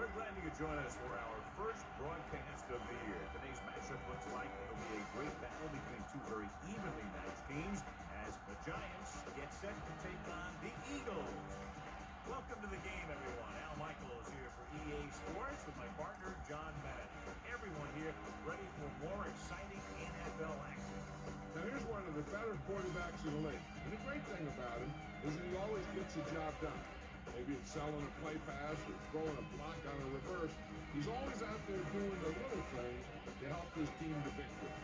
We're glad you could join us for our first broadcast of the year. Today's matchup looks like it'll be a great battle between two very evenly matched teams as the Giants get set to take on the Eagles. Welcome to the game, everyone. Al Michaels here for EA Sports with my partner, John Madden. Everyone here ready for more exciting NFL action. Now, here's one of the better quarterbacks in the league. And the great thing about him is that he always gets the job done. Maybe it's selling a play pass or throwing a block on a reverse. He's always out there doing the little things to help his team to victory.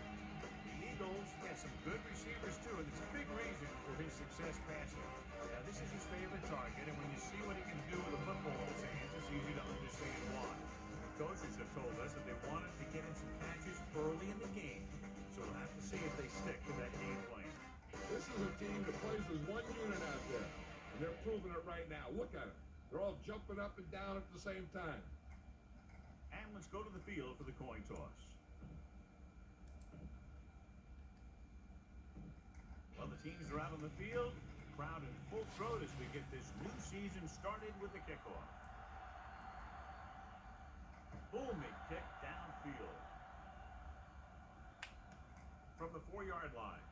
The Eagles get some good receivers, too, and it's a big reason for his success passing. Now, this is his favorite target, and when you see what he can do with a football in his hands, it's easy to understand why. The coaches have told us that they wanted to get in some catches early in the game, so we'll have to see if they stick to that game plan. This is a team that plays as one unit out there. And they're proving it right now. Look at it. They're all jumping up and down at the same time. And let's go to the field for the coin toss. Well, the teams are out on the field. Crowd in full throat as we get this new season started with the kickoff. Booming kick downfield. From the 4-yard line.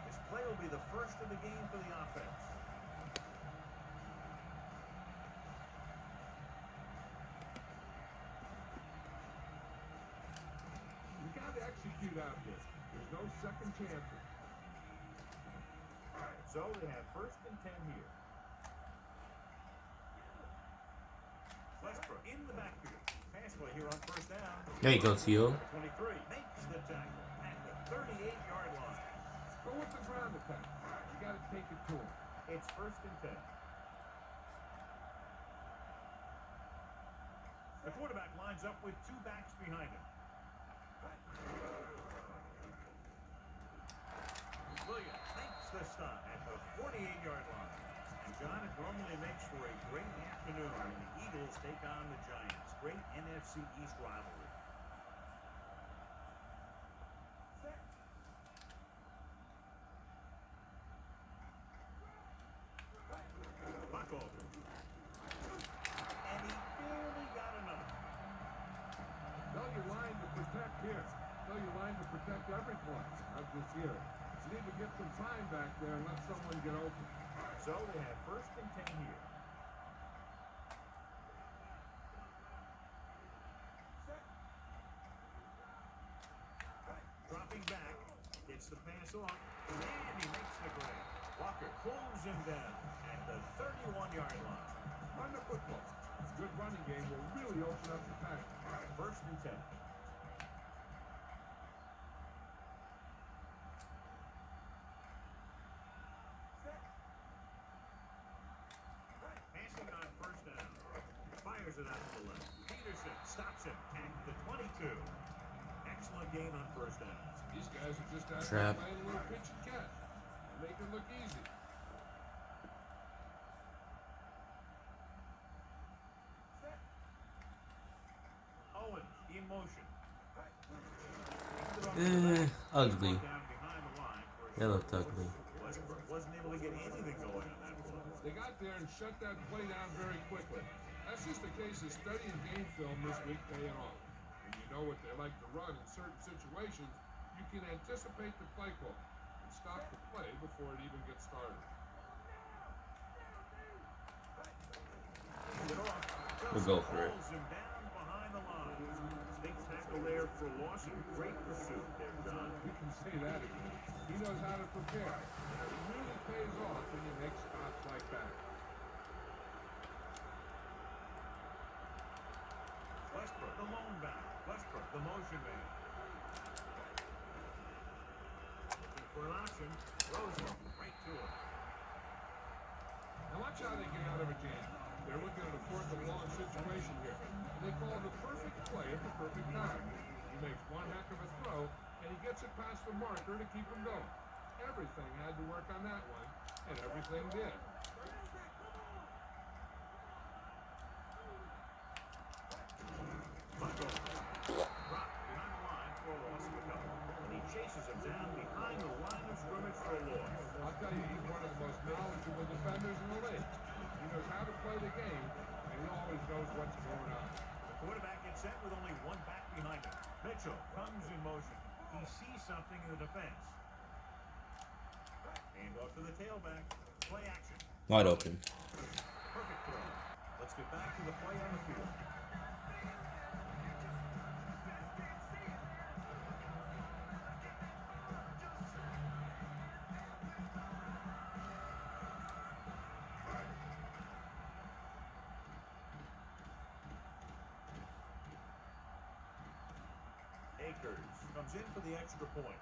This play will be the first of the game for the offense. You got to execute out there. There's no second chances. So they have first and 10 here. Westbrook in the backfield. Pass play here on first down. There you go, Theo. 23 makes the tackle at the 38-yard line. Go with the ground attack. You got to take it to him. It's first and 10. The quarterback lines up with two backs behind him. Williams makes the stop at the 48-yard line. And John, it normally makes for a great afternoon when the Eagles take on the Giants. Great NFC East rivalry. Protect every point, not just here. You need to get some time back there and let someone get open. So they have first and 10 here. Dropping back, gets the pass off, and he makes the grab. Walker pulls him down at the 31-yard line. Run the football. Good running game will really open up the pass. First and 10. It out to the left. Peterson stops him at the 22. Excellent gain on first down. These guys are just out there playing a little pitch and catch. Make it look easy. Owens in motion. Ugly. That looked ugly. Westbrook wasn't able to get anything going on that one. They got there and shut that play down very quickly. That's just a case of studying game film this week paying off. When you know what they like to run in certain situations, you can anticipate the play call and stop the play before it even gets started. We'll go for it. Him down behind the line. Big tackle there for loss and great pursuit there, John. You can say that again. He knows how to prepare. It really pays off when you make stops like that. Westbrook, the lone back. Westbrook, the motion man. Looking for an option. Throws it right to him. Now watch how they get out of a jam. They're looking at a fourth and long situation here. And they call the perfect play at the perfect time. He makes one heck of a throw, and he gets it past the marker to keep him going. Everything had to work on that one, and everything did. Chases him down behind the line of scrimmage for a loss. I'll tell you, he's one of the most knowledgeable defenders in the league. He knows how to play Mitchell comes in motion. He sees something in the defense. Hand off to the tailback. Play action. Wide open. Perfect throw. Let's get back to the play on the field. Akers comes in for the extra point.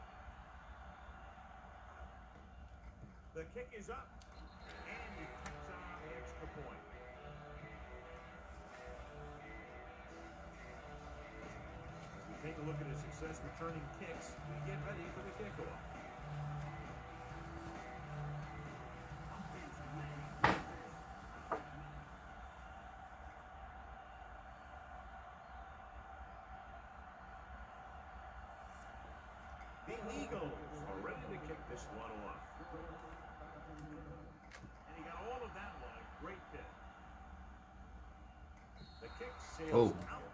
The kick is up, and he kicks on the extra point. As we take a look at his success returning kicks, we get ready for the kickoff. The Eagles are ready to kick this one off. And he got all of that one. A great kick. The kick sails out.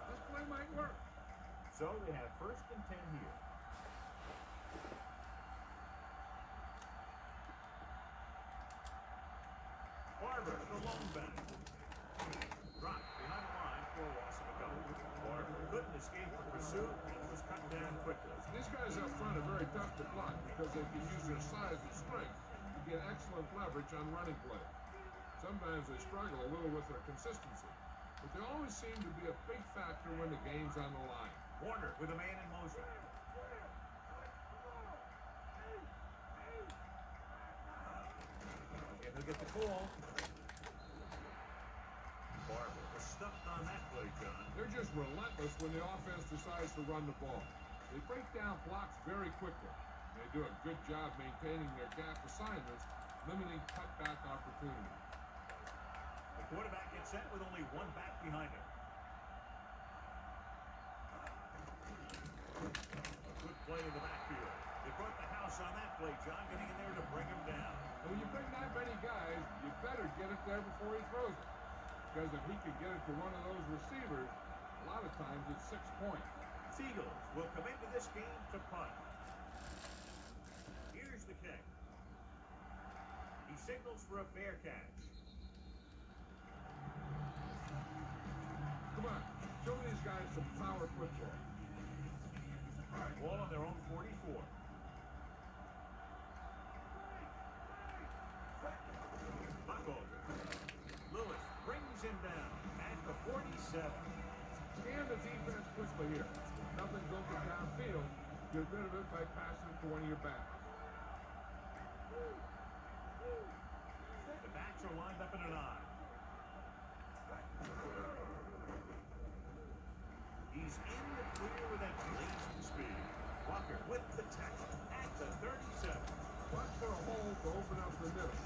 This play might work. So they have 1st and 10 here. Barber, the lone back. Dropped behind the line for a loss of a couple. Barber couldn't escape the pursuit and was cut down quickly. These guys up front are very tough to block because they can use their size and strength to get excellent leverage on running play. Sometimes they struggle a little with their consistency, but they always seem to be a big factor when the game's on the line. Warner with a man in motion. And he'll get the call. Barber was stuffed on that play, John. They're just relentless when the offense decides to run the ball. They break down blocks very quickly. They do a good job maintaining their gap assignments, limiting cutback opportunities. The quarterback gets set with only one back behind him. A good play in the backfield. They brought the house on that play, John, getting in there to bring him down. And when you bring that many guys, you better get it there before he throws it. Because if he can get it to one of those receivers, a lot of times it's 6 points. Eagles will come into this game to punt. Here's the kick. He signals for a fair catch. Come on, show these guys some power football. Ball on their own 44. Buckover. Lewis brings him down at the 47. Scan the defense quickly here. Nothing's open downfield. Get rid of it by passing it to one of your backs. The backs are lined up in an eye. He's in the clear with that blazing speed. Walker with the tackle at the 37. Watch for a hole to open up the middle.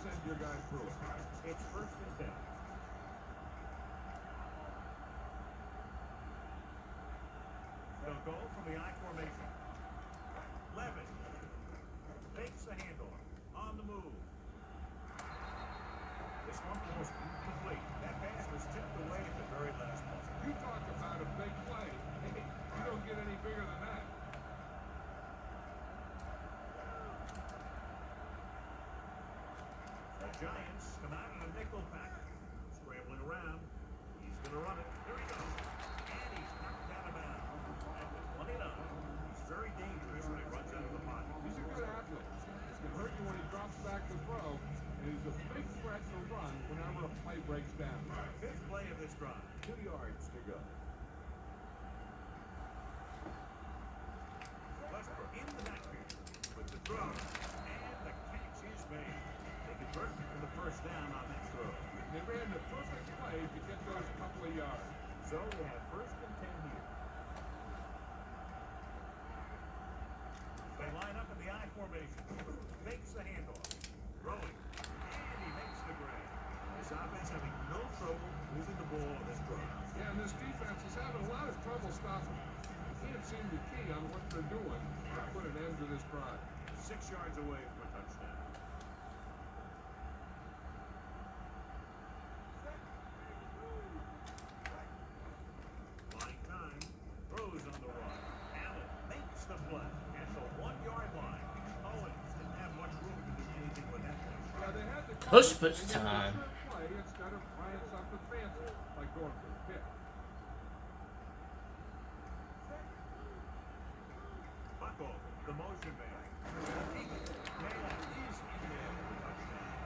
Send your guy through it. It's 1st and 10. They'll go from the I formation. Levin takes the handoff on the move. This one was incomplete. That pass was tipped away at the very last moment. You talk about a big play. You don't get any bigger than that. The Giants come out in a nickel pack. Scrambling around. He's going to run it. Here he goes. And he's knocked out of bounds. At the 29. He's very dangerous when he runs out of the pocket. He's a good athlete. He can hurt you when he drops back to throw, and he's a big threat to run whenever a play breaks down. 5th play of this drive. 2 yards to go. Westbrook in the backfield with the throw. And the catch is made. They convert for the 1st down on that throw. They ran the perfect play to get those couple of yards. So they have 1st and 10 here. They line up in the I formation. Fakes the handoff. Throwing. And he makes the grab. This offense having no trouble moving the ball on this drive. Yeah, and this defense is having a lot of trouble stopping. They can't seem to key on what they're doing to put an end to this drive. 6 yards away from a touchdown. Push They get time. a trick play instead of trying something fancy, like going for the pick. Buckle, the motion man. McNabb is in there for the touchdown.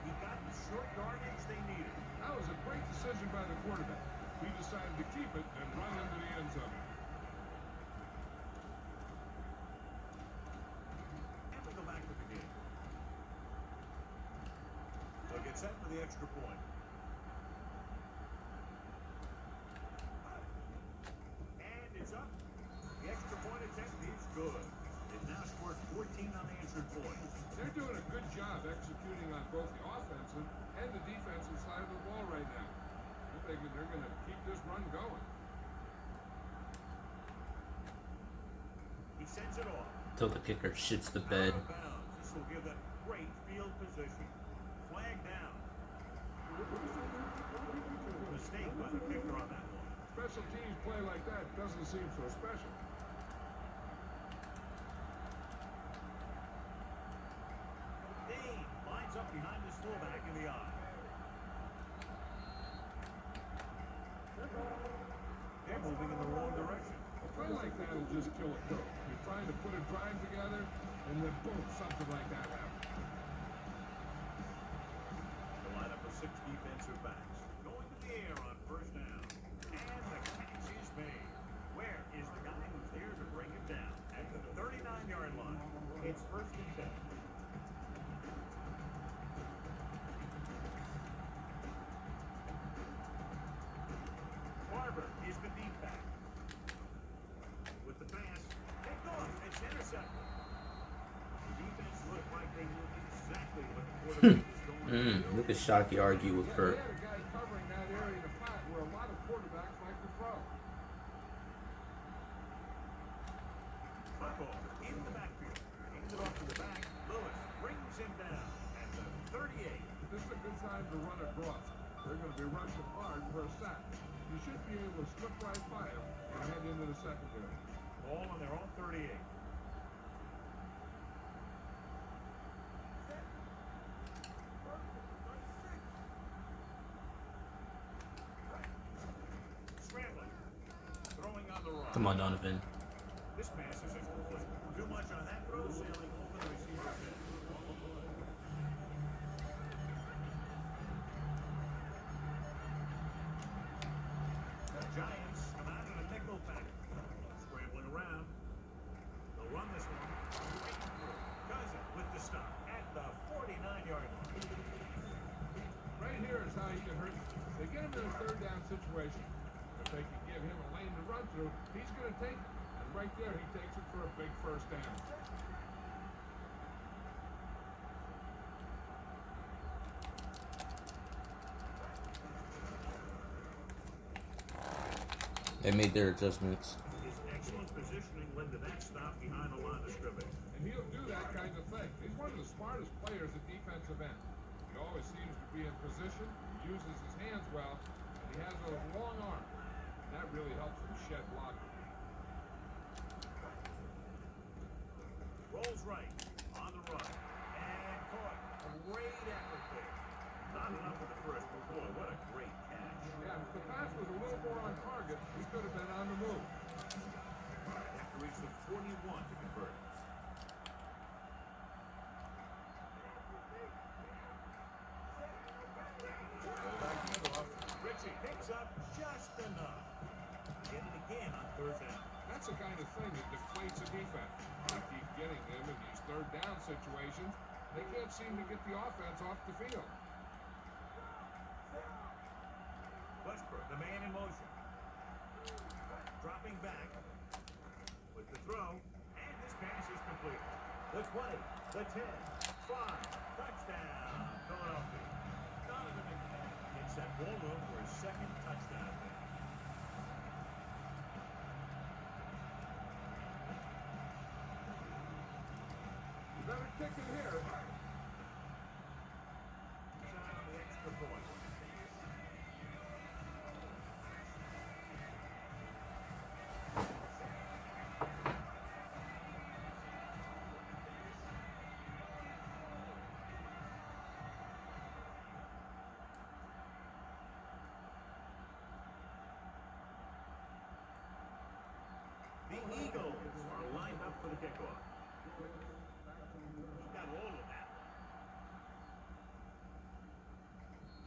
He got the short yardage they needed. That was a great decision by the quarterback. He decided to keep it and run into the end zone. And we go back to the game. They'll get set for the extra point. And it's up. The extra point attempt is good. They've now scored 14 unanswered points. They're doing a good job executing on both the offensive and the defensive side of the ball right now. I think they're going to keep this run going. He sends it off. Till the kicker shits the bed. Out of bounds. This will give them great field position. Flag down. Mistake by the kicker on that one. Special teams play like that doesn't seem so special. Dean lines up behind his fullback in the eye. They're moving in the wrong direction. A play like that will just kill a coach. You're trying to put a drive together, and then boom, something like that happens. The lineup of 6 defensive backs. Going to the air on first down. And the catch is made. Where is the guy who's there to break it down? At the 39-yard line. It's first and 10. Barber is the deep back. With the pass, picked off. It's intercepted. The defense looked like they knew exactly what the quarterback was going to do. Look at Shockey argue with Yeah, Kurt. they had a guy covering that area in the flat where a lot of quarterbacks like to throw. Buckle in the backfield. Hands it off to the back. Lewis brings him down at the 38. This is a good time to run a draw. They're going to be rushing hard for a sack. You should be able to slip right by him and head into the secondary. Ball on their own 38. Scrambling. Throwing on the run. Come on, Donavan. This pass is incomplete. Too much on that throw, sailing over the receiver's head. The Giants come out in a nickel package. Scrambling around. They'll run this one. Right through. Cousin with the stop at the 49-yard line. Right here is how he can hurt. They get him in a third down situation. If they can give him a lane to run through, he's going to take it. And right there, he takes it for a big first down. They made their adjustments. His excellent positioning led to that stop behind the line of scrimmage. And he'll do that kind of thing. He's one of the smartest players at defensive end. He always seems to be in position, he uses his hands well, and he has those long arms. And that really helps him shed blocking. Rolls right, on the run, and caught. Great effort there. Not enough for the first, but boy, what a great catch. Yeah, if the pass was a little more on target, he could have been on the move. They have to reach the 41 to convert. Back handoff. Richie picks up just enough. Get it again on third down. That's the kind of thing that deflates a defense. They keep getting them in these third down situations. They can't seem to get the offense off the field. Westbrook, the man in motion. Dropping back with the throw, and this pass is complete. The 20, the 10, 5, touchdown, Philadelphia. Donavan McNabb hits that ball room for his second touchdown. You better kick it here. The extra point. Eagles are lined up for the kickoff. He got all of that.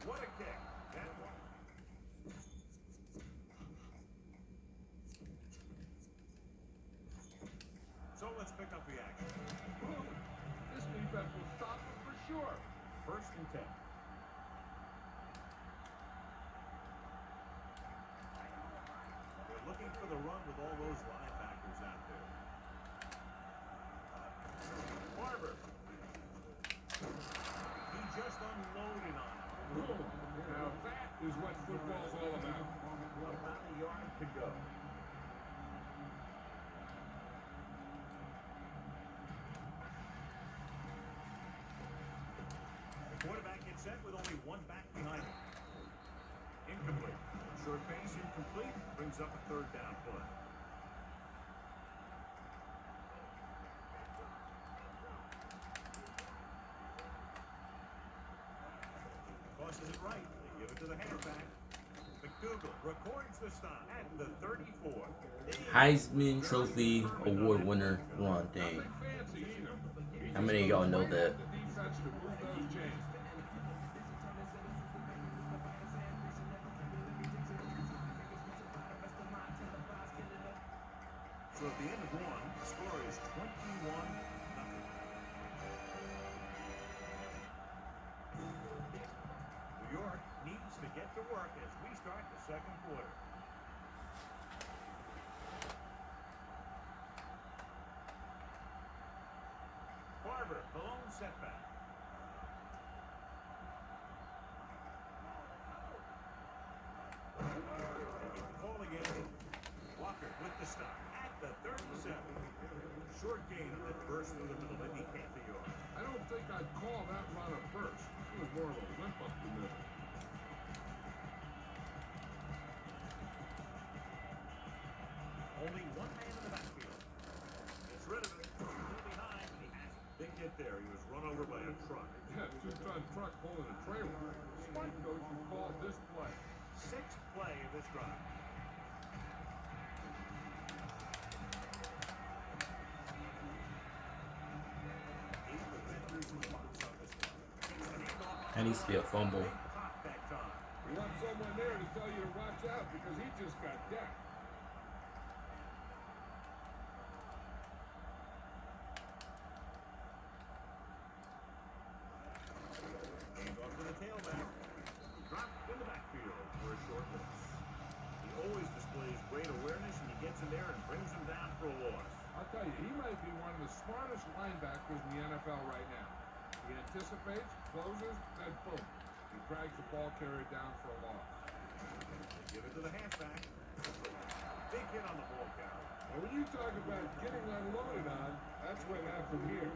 What a kick. That one. So let's pick up the action. This defense will stop him for sure. 1st and 10. They're looking for the run with all those linebackers out there. Barber. He just unloaded on him. Now that is what football's all about. About a yard to go. The quarterback gets set with only one back behind him. Incomplete. Short pass incomplete. Brings up a 3rd down play. Tosses it right. They give it to the halfback. McDougal records the stop at the 34. Heisman Trophy Award winner Ron Dane. Fancy either. How many of y'all know that? The defense to move those chains. So at the end of 1, the score is 21-0. New York needs to get to work as we start the 2nd quarter. Barber, the lone setback. Call again. Walker with the stop at the 37. Short gain on that burst through the middle, but he can't be yours. I don't think I'd call that run a burst. It was more of a limp up the middle. Only one man in the backfield. Gets rid of it. Still behind, and he has it. Big hit there. He was run over by a truck. Yeah, 2-ton truck pulling a trailer. Smart coach who called this play. 6th play of this drive. That needs to be a fumble. You want someone there to tell you to watch out because he just got decked. Hands off to the tailback. Dropped in the backfield for a short miss. He always displays great awareness, and he gets in there and brings him down for a loss. I'll tell you, he might be one of the smartest linebackers in the NFL right now. He anticipates, closes, then boom. He drags the ball carrier down for a loss. They give it to the halfback. Big hit on the ball carrier. Now, when you talk about getting unloaded on, that's what happened here.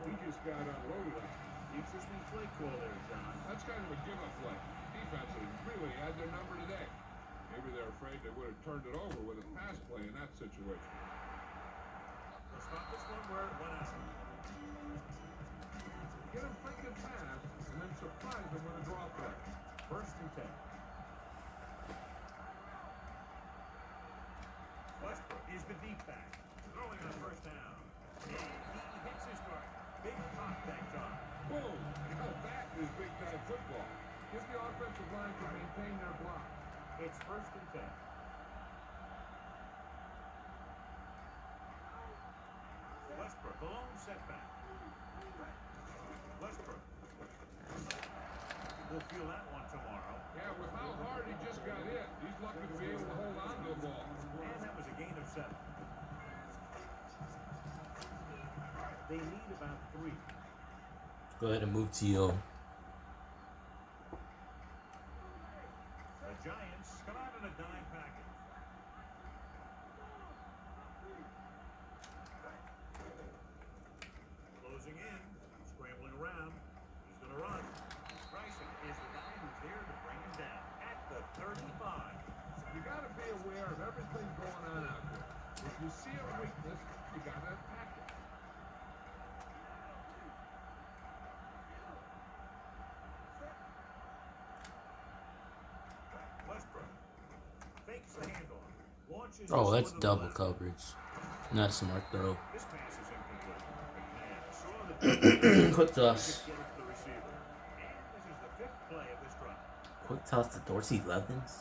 He just got unloaded on. Interesting play call there, John. That's kind of a give-up play. Defense has really had their number today. Maybe they're afraid they would have turned it over with a pass play in that situation. Let's stop this one where it went out. Get him thinking fast, and then surprise him with a draw play. 1st and 10. Westbrook is the deep back. Throwing on 1st down. And he hits his target. Big pop that time. Boom! Now that is big-time football. Give the offensive line to maintain their block. It's 1st and 10. Westbrook, the lone setback. Westbrook. We'll feel that one tomorrow. Yeah, with how hard he just got hit, he's lucky to be able to hold on to the ball. And that was a gain of 7. They need about 3. Go ahead and move T.O. The Giants come out in a dime package. Closing in, scrambling around. He's going to run. Bryson is the guy who's there to bring him down at the 35. You got to be aware of everything going on out there. If you see a weakness, you got to attack it. Westbrook fakes the handoff. Launches Oh, that's one to the double left. coverage. Not a smart throw. This pass is incomplete. McNabb saw the Quick toss. get it to the receiver. And this is the 5th play of this drive. Quick toss to Dorsey Levens.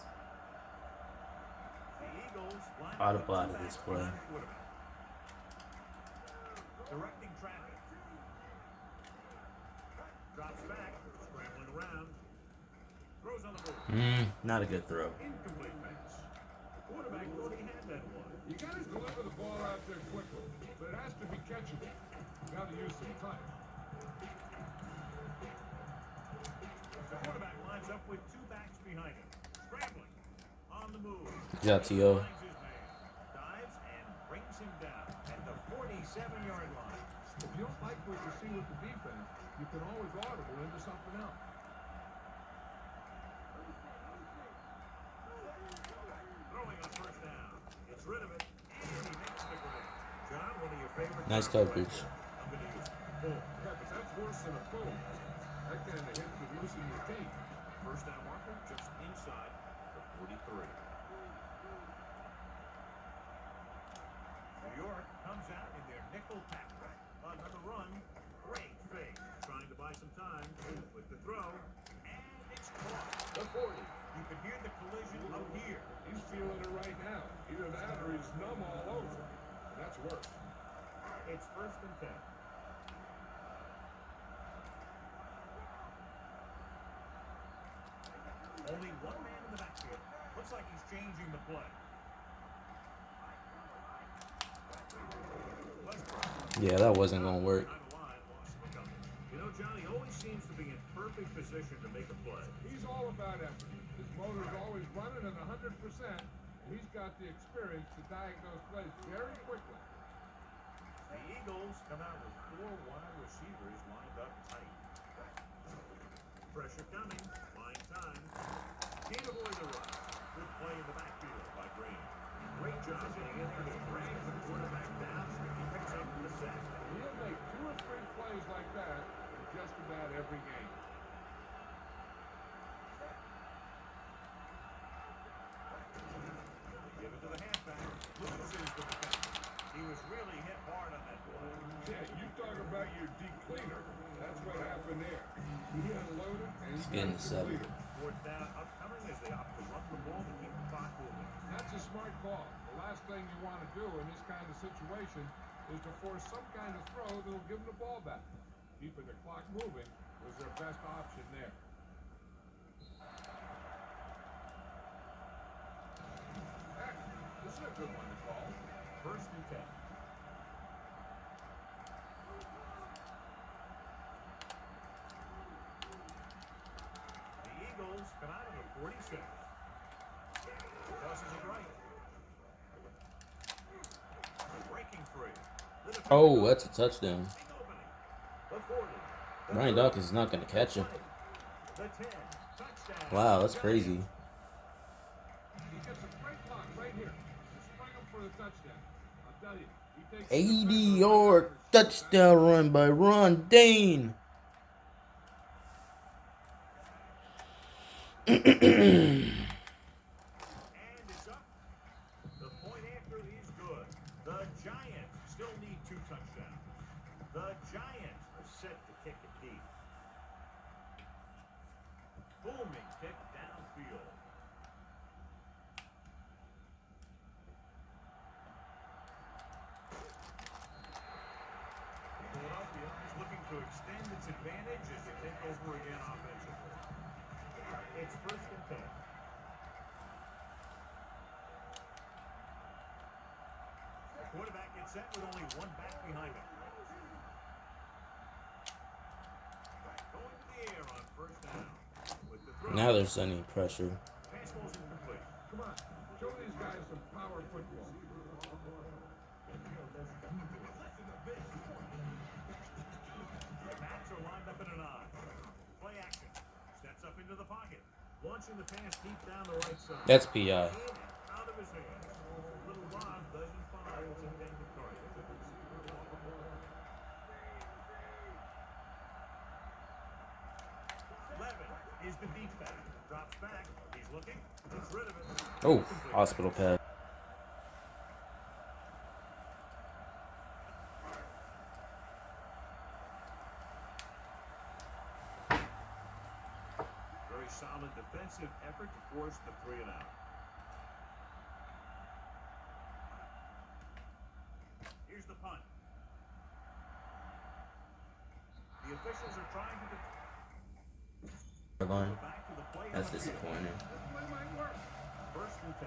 The Eagles line up Audible two out of this backs play. behind the quarterback. Directing traffic. Drops back, scrambling around. Throws on the move. Not a good throw. Incomplete pass. The quarterback thought he had that one. You got to deliver the ball out there quickly, but it has to be catchable. You got to use some time. The quarterback lines up with 2 backs behind him. Scrambling. On the move. Good job, T.O. Finds his man. Dives and brings him down at the 47-yard line. If you don't like what you see with the defense, you can always audible into something else. Throwing on first down. Gets rid of it. And he makes the grab. John, one of your favorite. Nice coverage. I'm going to use boom. Yeah, but that's worse than a boom. That kind of hit could loosen your team. First down marker just inside the 43. New York comes out in their nickel pack. Another run. Great fake. Trying to buy some time with the throw. And it's caught. The 40. You can hear the collision up here. He's feeling it right now. Either that or he's numb all over. And that's worse. It's first and 10. Only one man in the backfield. Looks like he's changing the play. Yeah, that wasn't going to work. You know, Johnny always seems to be in perfect position to make a play. He's all about effort. His motor's always running at 100%. He's got the experience to diagnose plays very quickly. The Eagles come out with 4 wide receivers lined up tight. Pressure coming. Fine time. Can't avoid the run. Good play in the backfield by Green. Great job getting in there to drag the quarterback down. He picks up the sack. He'll make 2 or 3 plays like that in just about every game. Give it to the halfback. Loses the defense. He was really hit hard on that play. Yeah, you talk about your deep cleaner. That's what happened there. He unloaded and He's getting the 7. Fourth down upcoming as they opt to run the ball to keep the clock moving. That's a smart call. The last thing you want to do in this kind of situation is to force some kind of throw that will give them the ball back. Keeping the clock moving was their best option there. Heck, this is a good one to call. First and 10. The Eagles come out of the 46. Tosses it right. Breaking free. Oh, that's a touchdown. The 40. Ryan Dawkins is not going to catch him. The 10. Touchdown. Wow, that's crazy. He gets a great block right here. Just spring him for the touchdown. I'll tell you, he takes 80-yard touchdown run by Ron Dane. And it's up. The point after is good. The Giants still need 2 touchdowns. The Giants are set to kick it deep. Booming kick downfield. Philadelphia is looking to extend its advantage as they take over again offensively. It's first and 10. The quarterback gets set with only 1 back behind him. Going to the air on first down. With the throw. Now there's any pressure. Pass ball's incomplete. Come on, show these guys some power football. The backs are lined up in an I. Play action. Steps up into the pocket. Launching the pass deep down the right side. That's PI. In and out of his hands. Little Bob doesn't find its intended target. 11 is the deep back. Drops back. He's looking. Gets rid of it. Oh, hospital pad. very solid defensive effort to force the 3 and out. Here's the punt. The officials are trying to Line. back to the play. That's disappointing. This play might work. 1st and 10.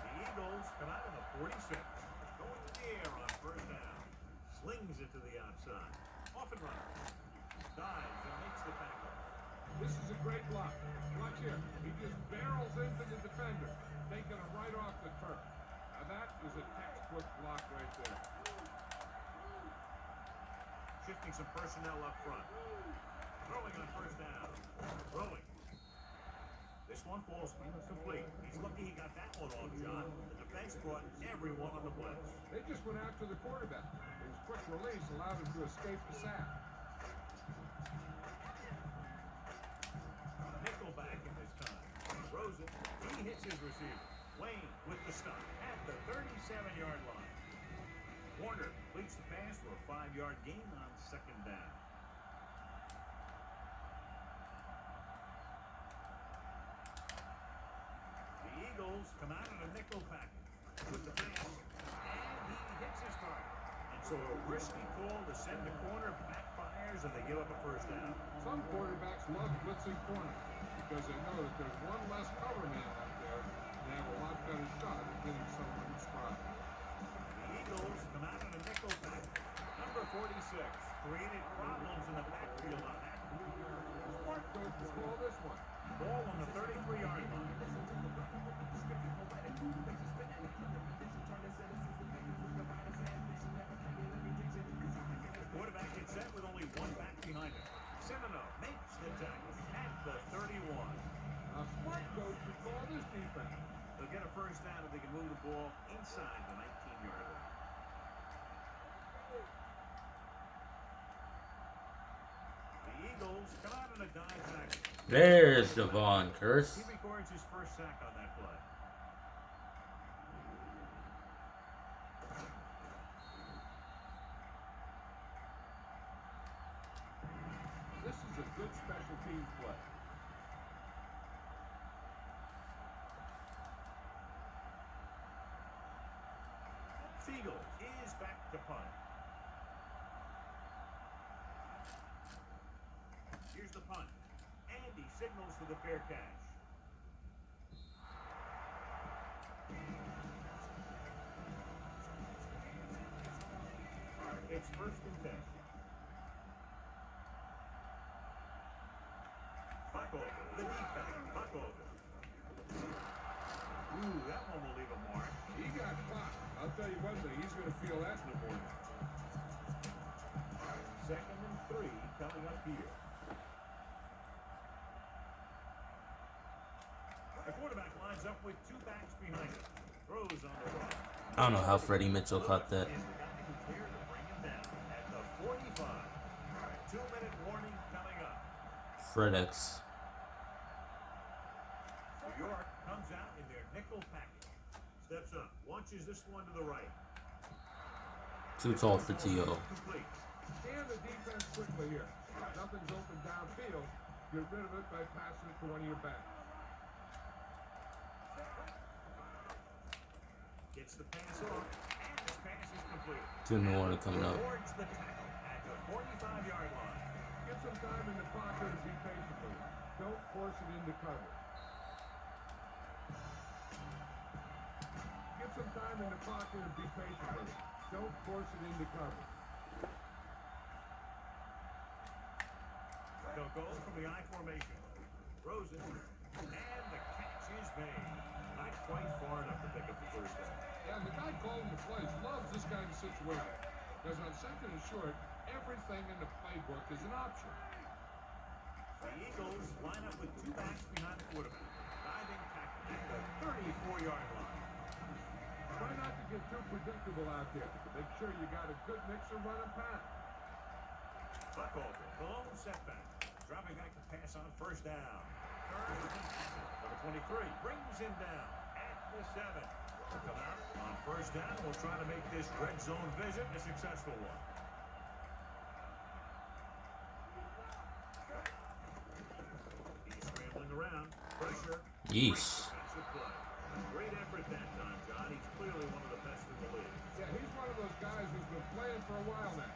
The Eagles come out of the 46. Going to the air on 1st down. Slings it to the outside. Off and runs. Dives and makes the tackle. This is a great block. Watch here. He just barrels into the defender, taking him right off the turf. Now that is a textbook block right there. Shifting some personnel up front. Throwing on 1st down. Throwing. This one falls incomplete. He's lucky he got that one off, John. The defense brought everyone on the blitz. They just went after the quarterback. His quick release allowed him to escape the sack. Nickelback in this time. Throws it. He hits his receiver. Wayne with the stop at the 37-yard line. Warner completes the pass for a 5-yard gain on 2nd down. The Eagles come out in a nickel package with the pass, and he hits his target. And so a risky call to send the corner backfires, and they give up a 1st down. Some quarterbacks love blitzing corners because they know that there's one less cover man out there and they have a lot better shot at hitting someone in stride. The Eagles come out in a nickel package. Number 46 created problems in the backfield on that. Smart coach will call this one. Ball on the 33-yard line. The quarterback gets set with only one back behind him. Semino makes the tackle at the 31. A smart coach will call this defense. They'll get a 1st down if they can move the ball inside the 19-yard line. The Eagles come out in a dive tackle. There's Devon Curse. He records his 1st sack on that play. This is a good special teams play. Fiegel is back to punt. Here's the punt. And he signals for the fair catch. It's 1st and 10. Buck over. The deep back. Buck over. Ooh, that one will leave a mark. He got caught. I'll tell you one thing, he's going to feel that in the morning. 2nd and 3 coming up here. The quarterback lines up with 2 backs behind him. Throws on the right. I don't know how Freddie Mitchell caught that. Is the guy who cleared to bring him down at the 45. 2-minute warning coming up. FredEx. New York comes out in their nickel package. Steps up. Launches this one to the right. Too tall for T.O. Complete. Scan the defense quickly here. Nothing's open downfield. Get rid of it by passing it to one of your backs. Gets the pass off, and this pass is complete. Jimmy Warner coming up. Rewards the tackle at the 45-yard line. Get some time in the pocket and be patient with it. Don't force it into cover. Get some time in the pocket and be patient with it. Don't force it into cover. They'll go from the I formation. Rosen, and the catch is made. Not quite far enough to pick up the 1st down. Yeah, the guy calling the plays loves this kind of situation. Because on 2nd and short, everything in the playbook is an option. The Eagles line up with 2 backs behind the quarterback. Diving tackle at the 34-yard line. Try not to get too predictable out there. Make sure you got a good mix of run and pass. Buck over. The lone setback. Dropping back to pass on 1st down. Number 23 brings him down at the 7. Come out on 1st down. We'll try to make this red zone visit a successful one. pressure. Yeesh. Defensive play. Great effort that time, John. He's clearly one of the best in the league. Yeah, he's one of those guys who's been playing for a while now.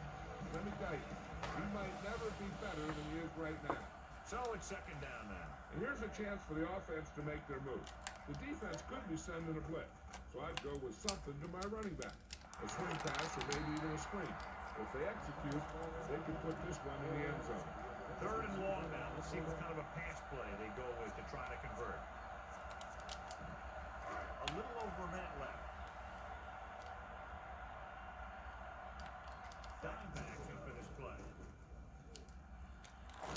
Let me tell you, he might never be better than he is right now. So it's second down now. And here's a chance for the offense to make their move. The defense could be sending a blitz, so I'd go with something to my running back. A swing pass or maybe even a screen. If they execute, they could put this one in the end zone. Third and long now. Let's see what kind of a pass play they go with to try to convert. A little over a minute left. Diamondbacks in for this play.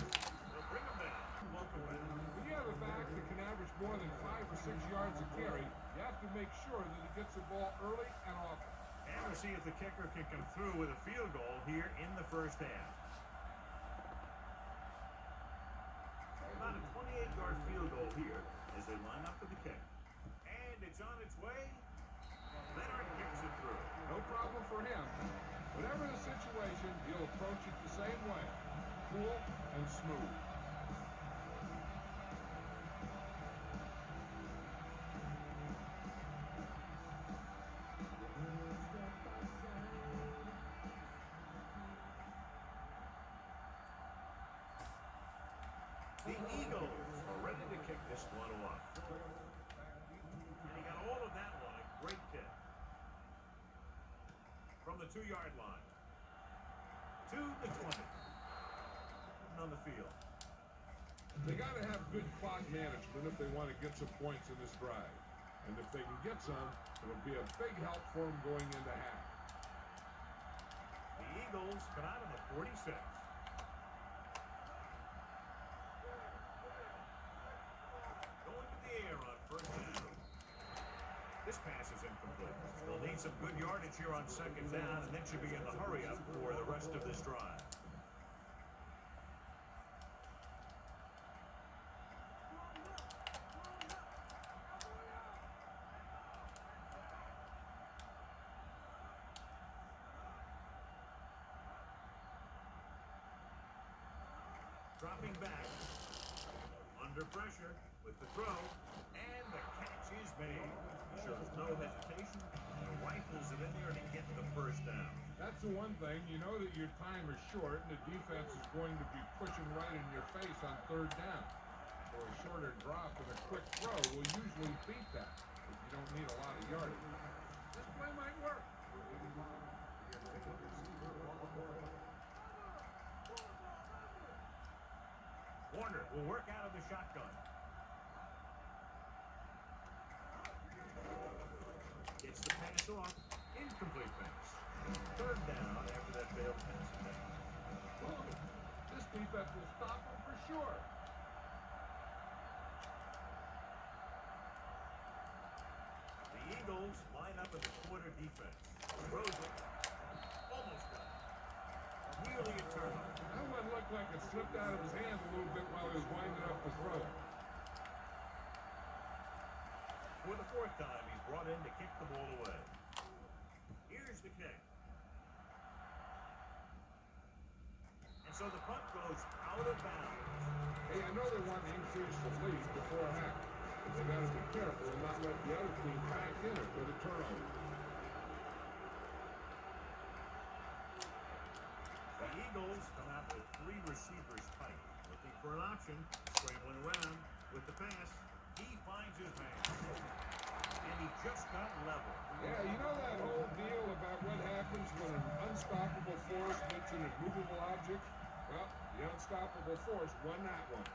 They'll bring him down. Welcome back. When you have a back that can average more than 5 or 6 yards a carry, you have to make sure that he gets the ball early and often. And we'll see if the kicker can come through with a field goal here in the first half. About a 28-yard field goal here as they line up for the kick. And it's on its way. Leonard kicks it through. No problem for him. Whatever the situation, he'll approach it the same way. Cool and smooth. The Eagles are ready to kick this one off. And he got all of that one. A great kick. From the 2-yard line. To the 20. On the field. They got to have good clock management if they want to get some points in this drive. And if they can get some, it'll be a big help for them going into half. The Eagles come out of the 46. Going to the air on first down. This pass is incomplete. They'll need some good yardage here on second down, and then should be in the hurry up for the rest of this drive. Dropping back, under pressure with the throw, and the catch is made. He shows no hesitation and rifles it in there to get the first down. That's the one thing. You know that your time is short, and the defense is going to be pushing right in your face on third down. So a shorter drop and a quick throw will usually beat that if you don't need a lot of yardage. This play might work. Warner will work out of the shotgun. Gets the pass off. Incomplete pass. Third down after that failed pass. This defense will stop him for sure. The Eagles line up in the quarter defense. Throws it. Almost got it. Nearly a turnover. That one looked like it slipped out of his hand a little bit while he was winding up the throw. For the fourth time, he's brought in to kick the ball away. Here's the kick. And so the punt goes out of bounds. Hey, I know they want to increase the lead before half, but they got to be careful and not let the other team back in it for the turnover. The Eagles come out with 3 receivers tight, looking for an option, scrambling around with the pass. He finds his man, and he just got level. Yeah, you know that whole deal about what happens when an unstoppable force meets an immovable object? Well, the unstoppable force won that one.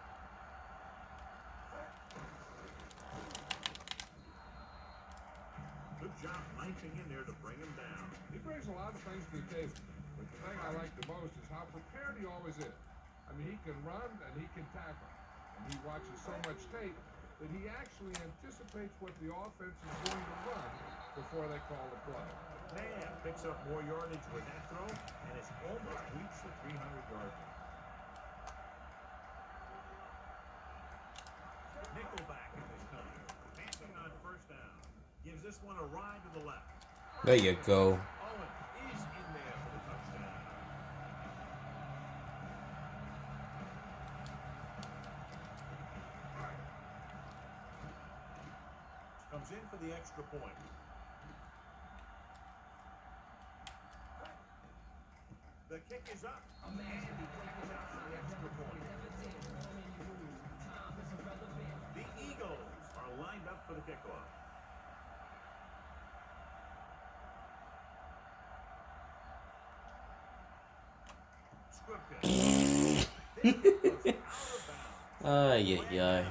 Good job punching in there to bring him down. He brings a lot of things to the table, but the thing I like the most is how prepared he always is. I mean, he can run and he can tackle, and he watches so much tape that he actually anticipates what the offense is going to run before they call the play. McNabb picks up more yardage with that throw, and has almost reached the 300-yard mark. Nickelback in this time, passing on first down, gives this one a ride to the left. There you go. Owens is in there for the touchdown. point. The kick is up, and he brings out the extra point. The Eagles are lined up for the kickoff. Ay, ay, ay.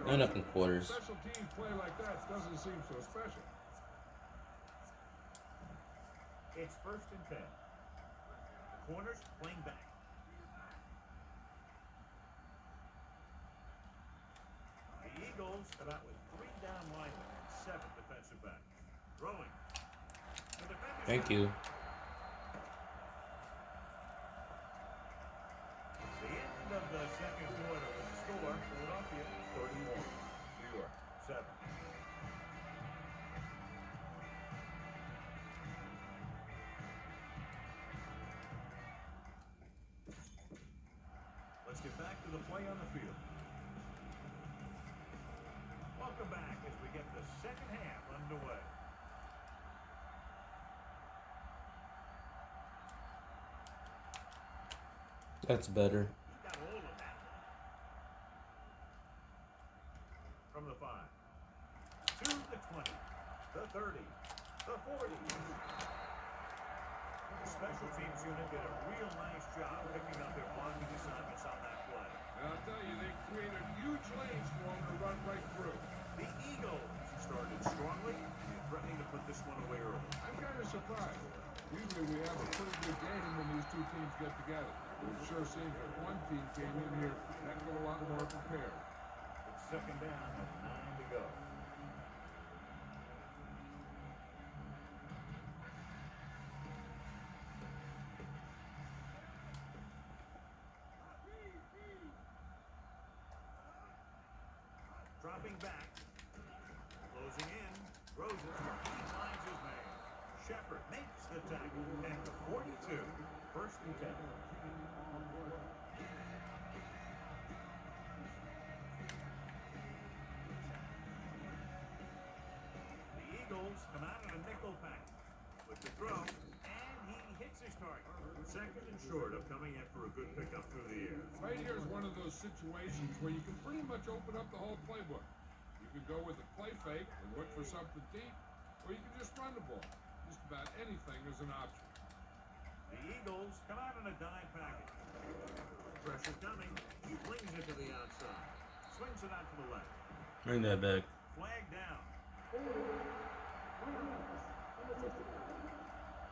And up in quarters. Special teams play like that doesn't seem so special. It's 1st and 10. The corners playing back. The Eagles come out with 3 down linemen and 7 defensive backs. Throwing. Thank you. The end of the second quarter with the score, Philadelphia 31, New York 7. Let's get back to the play on the field. Welcome back as we get the second half underway. That's better. He got a hold of that one. From the 5. To the 20. The 30. The 40. The special teams unit did a real nice job picking up their blocking assignments on that play. And I'll tell you, they created huge lanes for them to run right through. The Eagles started strongly and threatening to put this one away early. I'm kind of surprised. Usually we have a pretty good game when these two teams get together. It sure seems that one team came in here a heck of a lot more prepared. It's 2nd down with 9 to go. Dropping back. Closing in. Throws it. He finds his man. Shepard makes the tackle at the 42. 1st and 10. The Eagles come out in a nickel package with the throw, and he hits his target. 2nd and short of coming in for a good pickup through the air. Right here is one of those situations where you can pretty much open up the whole playbook. You can go with a play fake and look for something deep, or you can just run the ball. Just about anything is an option. The Eagles come out in a dime package. Pressure coming. He flings it to the outside. Swings it out to the left. Bring that back. Flag down.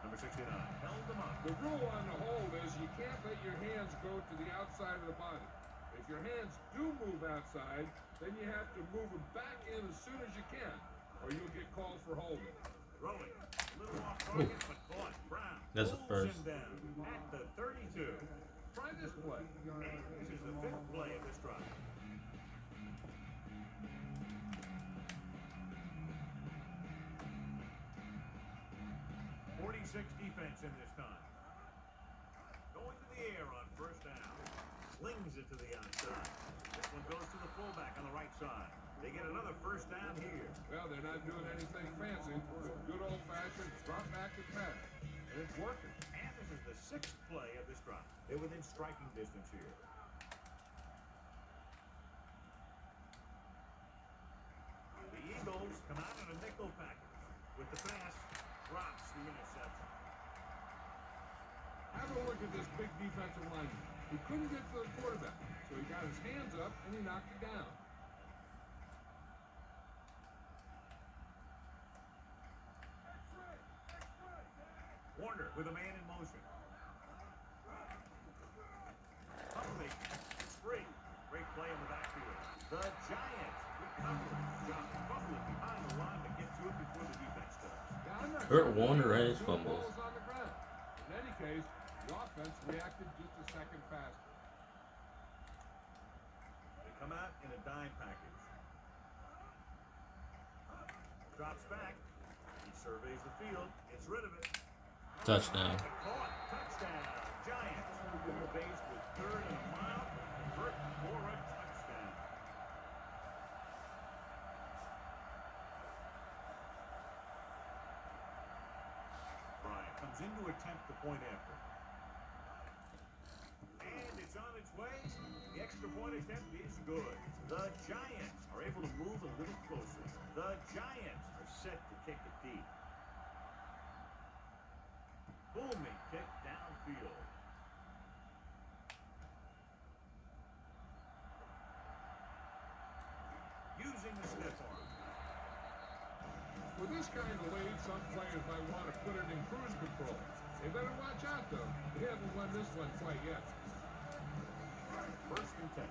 Number 69 held them up. The rule on the hold is you can't let your hands go to the outside of the body. If your hands do move outside, then you have to move them back in as soon as you can, or you'll get called for holding. Throwing. A little off target, but caught. Brown. That's a pulls first. him down at the 32. Try this play. And this is the 5th play of this drive. Defense in this time. Going to the air on 1st down. Slings it to the outside. This one goes to the fullback on the right side. They get another 1st down here. Well, they're not doing anything fancy. Good old-fashioned drop back and pass. And it's working. And this is the 6th play of this drive. They're within striking distance here. The Eagles come out in a nickel package. With the pass, drops the interception. Have a look at this big defensive lineman. He couldn't get to the quarterback, so he got his hands up and he knocked it down. Warner with a man in motion. Humphrey, free. Great play in the backfield. The Giants recover. John fumbling behind the line to get to it before the defense does. Kurt Warner right his fumbles. On the ground. In any case, the offense reacted just a second faster. They come out in a dime package. Drops back. He surveys the field. Gets rid of it. Touchdown. Caught. Touchdown. Giants. They're based with 3rd and a mile. Convert for a touchdown. comes in to attempt the point after. And it's on its way. The extra point attempt is good. The Giants are able to move a little closer. The Giants are set to kick it deep. Booming kick downfield. Using the stiff arm. With this kind of lead, some players might want to put it in cruise control. They better watch out, though. They haven't won this one quite yet. First and 10.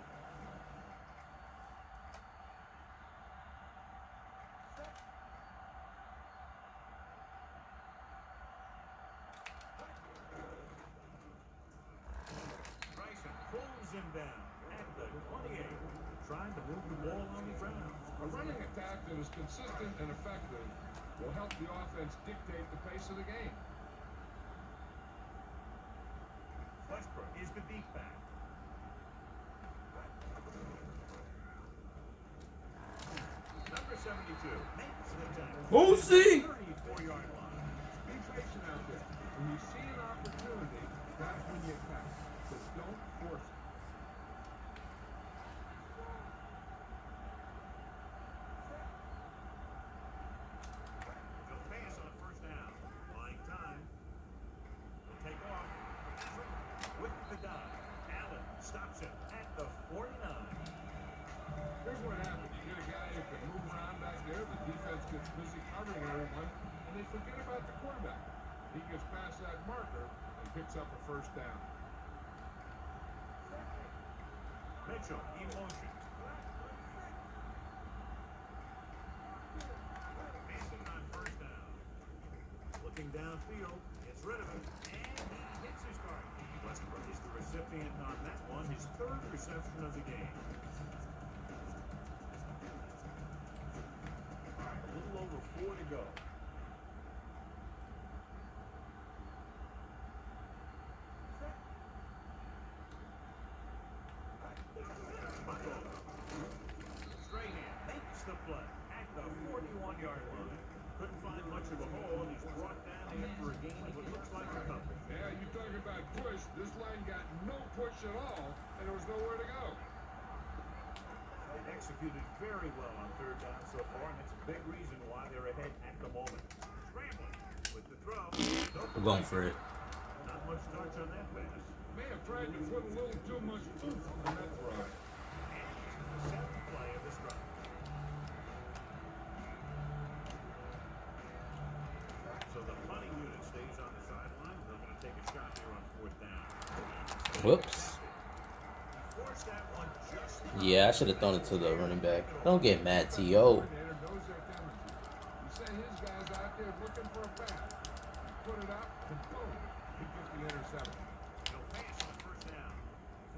Bryson pulls him down at the 28. Trying to move the ball on the ground. A running attack that is consistent and effective will help the offense dictate the pace of the game. Westbrook is the deep back. Number 72 makes the tackle. Boosie! 34-yard line. Be patient out there. When you see an opportunity, that's when you attack. But don't force it. They'll pass on first down. Lying time. They'll take off. With the dive. Allen stops him at the 49. Here's what happens. You get a guy who can move around back there. The defense gets busy covering everyone, and they forget about the quarterback. He gets past that marker and picks up a first down. Mitchell in motion. Mason on first down. Looking downfield, gets rid of it, and he hits his target. Westbrook is the recipient on that one, his third reception of the game. A little over 4 to go. Strahan makes the play at the 41-yard line. Couldn't find much of a hole, and he's brought down after a gain of what looks like a couple. Yeah, you talk about push. This line got no push at all, and there was nowhere to go. They've executed very well on third down so far, and it's a big reason why they're ahead at the moment. Scrambling with the throw. We're going for it. Not much touch on that pass. May have tried to put a little too much oomph on that throw. And the seventh play of this drive. So the punting unit stays on the sideline. They're going to take a shot here on fourth down. Whoops. Force that one just Yeah, I should have thrown it to the running back. Don't get mad, T.O. Coordinator knows their tendency. He sent his guys out there looking for a pass. Put it up, and boom, he gets the interception. no pass on first down.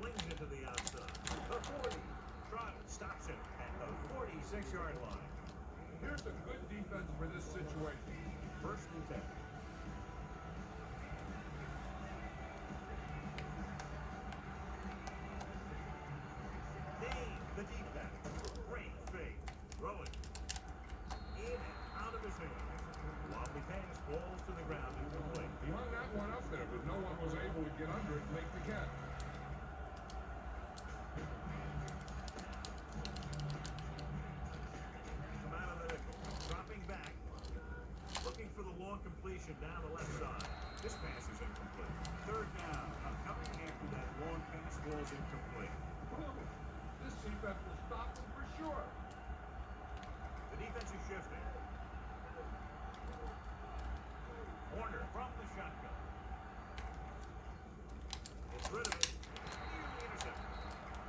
Flings it to the outside. The 40. Trotter stops him at the 46-yard line. Here's a good defense for this situation. First and 10. Dane, the deep back. Great fake. Throw it. In and out of his hands. Wobbly pass falls to the ground incomplete. He hung that one up there, but no one was able to get under it and make the catch. Come out of the nickel. Dropping back. Looking for the long completion down the left side. This pass is incomplete. Third down. Coming after that long pass falls incomplete. This defense will stop him for sure. The defense is shifting. Warner from the shotgun. Gets rid of it. Nearly intercepted.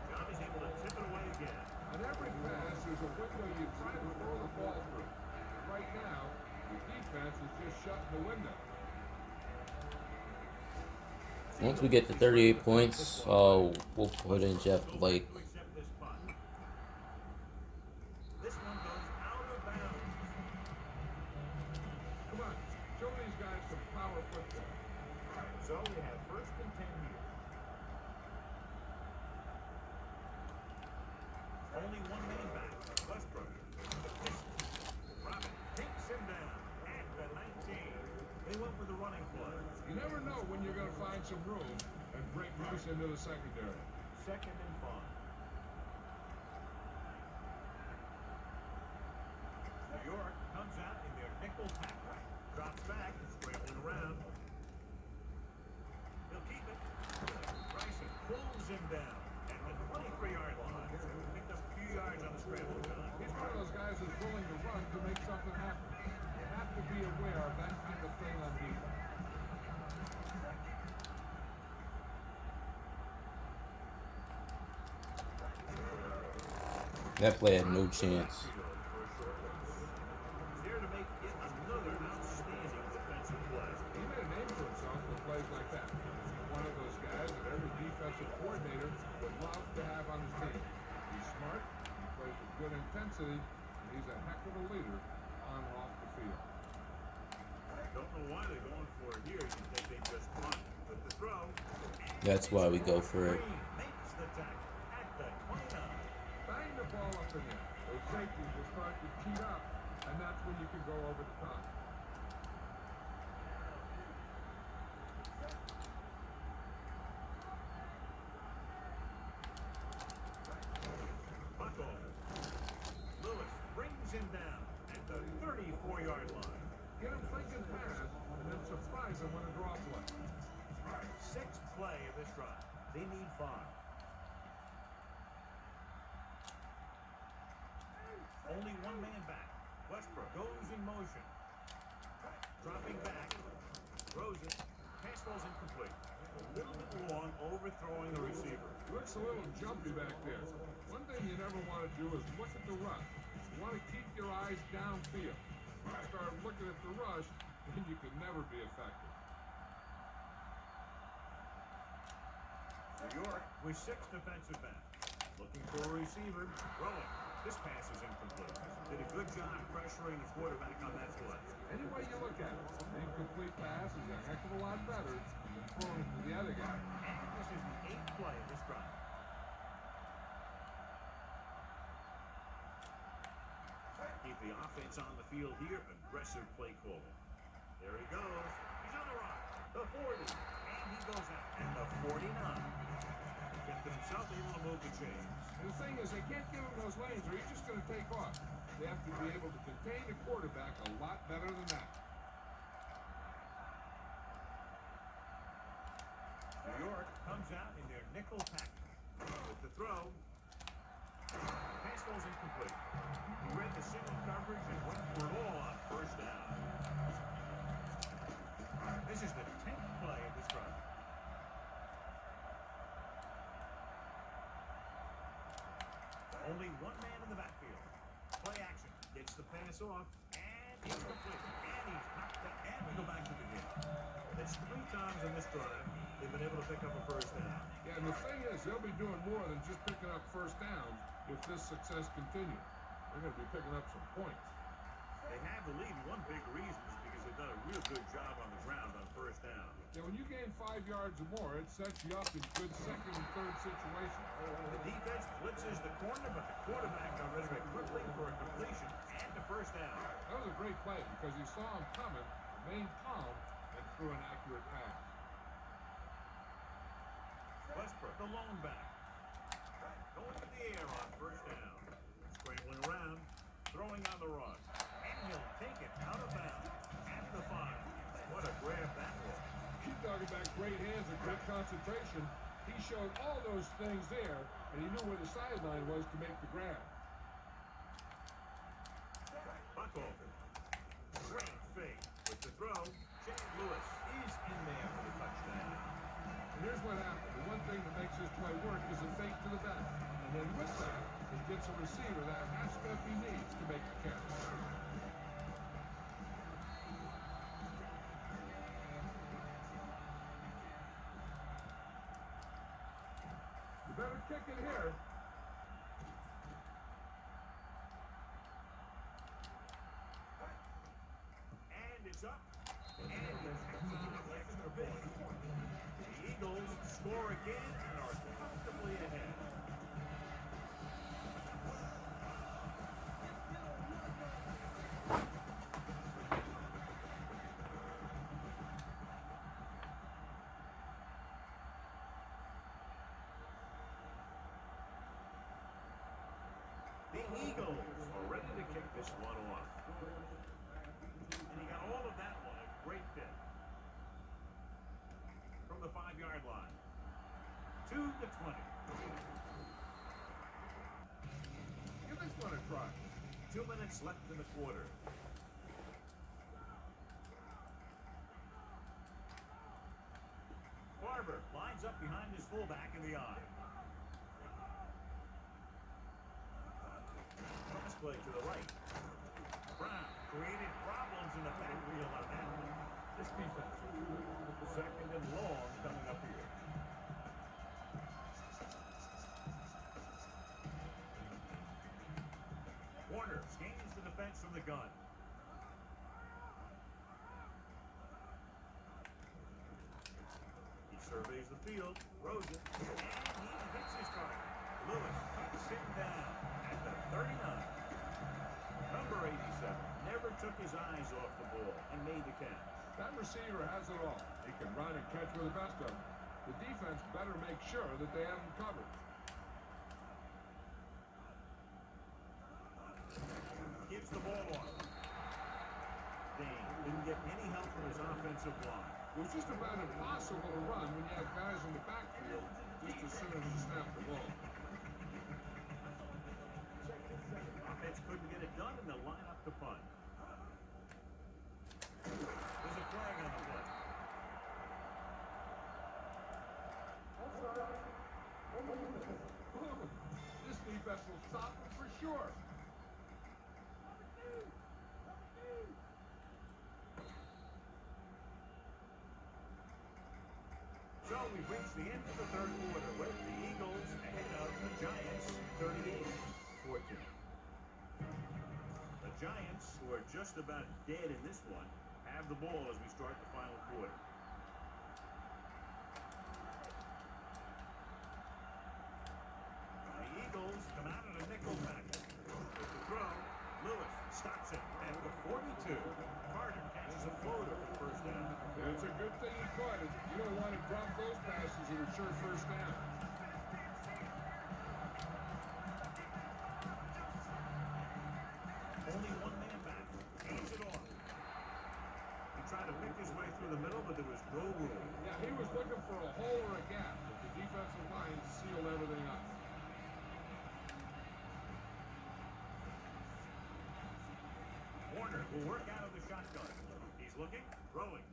John is able to tip it away again. On every pass, there's a window you try to throw the ball through. Right now, the defense is just shutting the window. Once we get to 38 points, we'll put in Jeff Blake. To accept this punt. This one goes out of bounds. Come on, show these guys some power football. So we have first and 10 here. Only one man back. Westbrook. Robin takes him down at the 19. They went with the running play. some room and break loose into the secondary. 2nd and 5. New York comes out in their nickel pack. Drops back, scrambling around. He'll keep it. Bryson pulls him down at the 23-yard line. Picked up a few yards on the scramble, John. He's one of those guys who's willing to run to make something happen. You have to be aware of that kind of thing on defense. That play had no chance. There to make it another outstanding defensive play. He made a name for himself with plays like that. He's one of those guys that every defensive coordinator would love to have on his team. He's smart, he plays with good intensity, and he's a heck of a leader on and off the field. Don't know why they're going for it here. You think they just punt, but the throw. That's why we go for it. Makes the tackle at the 29. Bang the ball up in there. Those safeties will start to cheat up, and that's when you can go over the top. Buckle. Lewis brings him down at the 34-yard line. Get him thinking fast, and then surprise him when a draw play. 6th play of this drive. They need 5. Only one man back. Westbrook goes in motion. Dropping back. Throws it. Pass falls incomplete. A little bit long, overthrowing the receiver. Looks a little jumpy back there. One thing you never want to do is look at the rush. You want to keep your eyes downfield. If you start looking at the rush, then you can never be effective. New York with 6 defensive backs. Looking for a receiver. Throwing. This pass is incomplete. Did a good job pressuring the quarterback on that play. Any way you look at it, an incomplete pass is a heck of a lot better than throwing it to the other guy. And this is the 8th play of this drive. Keep the offense on the field here. Aggressive play calling. There he goes. He's on the run. The 40. And he goes out at the 49. Kept himself able to move the chains. And the thing is, they can't give him those lanes or he's just going to take off. They have to be able to contain the quarterback a lot better than that. New York comes out in their nickel pack. With the throw. Pass falls incomplete. He read the single coverage and went for it all on 1st down. This is the 10th play of this drive. Only one man in the backfield. Play action. Gets the pass off. And it's complete. And he's knocked out. And we go back to the game. That's 3 times in this drive they've been able to pick up a 1st down. Yeah, and the thing is, they'll be doing more than just picking up 1st downs if this success continues. They're going to be picking up some points. They have the lead. One big reason is because they've done a real good job on the ground on 1st down. Yeah, when you gain 5 yards or more, it sets you up in good 2nd and 3rd situations. The defense blitzes the corner, but the quarterback got rid of it quickly for a completion and the 1st down. That was a great play because he saw him coming, remained calm, and threw an accurate pass. Westbrook, the lone back. Going to the air on 1st down. Scrambling around, throwing on the run. And he'll take it out of bounds at the 5. What a grab that was. Keep talking about great hands and great concentration. He showed all those things there, and he knew where the sideline was to make the grab. Buckle. Great fake with the throw. Jay Lewis is in there for the touchdown. And here's what happened. The one thing that makes this play work is a fake to the back. And then with that, it gets a receiver that aspect he needs to make the catch. You better kick it here. And it's up. And it's an extra point. The Eagles score again and are comfortably ahead. Eagles are ready to kick this one off. And he got all of that one. A great pick. From the 5-yard line. 2 to 20. Give this one a try. 2 minutes left in the quarter. Barber lines up behind his fullback in the eye. Cross play to the right. Brown created problems in the backfield on that one. This defense. Second and long coming up here. Warner scans the defense from the gun. He surveys the field, throws it, and he hits his target. Lewis cuts him down at the 39. Number 87 never took his eyes off the ball and made the catch. That receiver has it all. He can run and catch with the best of them. The defense better make sure that they have him covered. Gives the ball off. Dane didn't get any help from his offensive line. It was just about impossible to run when you have guys in the backfield just as soon as you snap the ball. Offense couldn't get it done, and they'll line up to punt. There's a flag on the play. This defense will stop him for sure. So we've reached the end of the third quarter with the Eagles ahead of the Giants 38-14. The Giants, who are just about dead in this one, have the ball as we start the final quarter. The Eagles come out of the nickel package. With the throw, Lewis stops it at the 42. Carter catches a floater for first down. It's a good thing he caught it. You don't want to drop those passes that are sure first down. Only one man back. Hands it off. He tried to pick his way through the middle, but there was no room. Yeah, he was looking for a hole or a gap, but the defensive line sealed everything up. Warner will work out of the shotgun. He's looking, throwing.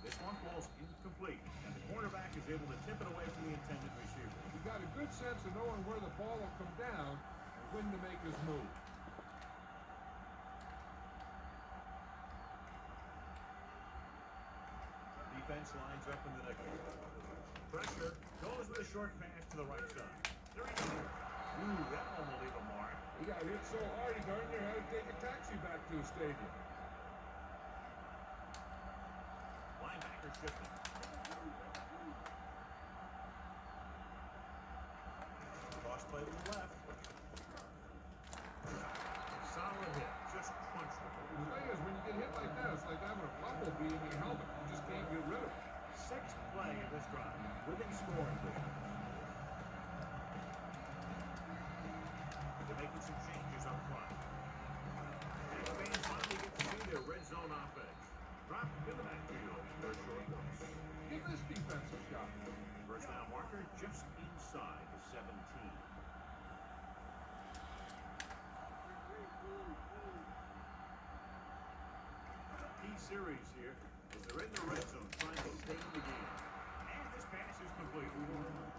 This one falls incomplete, and the cornerback is able to tip it away from the intended receiver. He got a good sense of knowing where the ball will come down and when to make his move. Defense lines up in the nickel. Pressure goes with a short pass to the right side. There he goes. Ooh, that one will leave a mark. He got hit so hard he darn near had to take a taxi back to the stadium. Linebacker shifting. Cross play to the left. Solid hit. Just crunched it. The thing is, when you get hit like that, it's like having a bumblebee in your helmet. You just can't get rid of it. Sixth play of this drive. Within scoring distance. They're making some changes up front. And the fans finally get to see their red zone offense. Drop to the backfield. They're short ones. Give this defense a shot. First down marker just inside the 17. Key series here as they're in the red zone trying to stay in the game. And this pass is complete.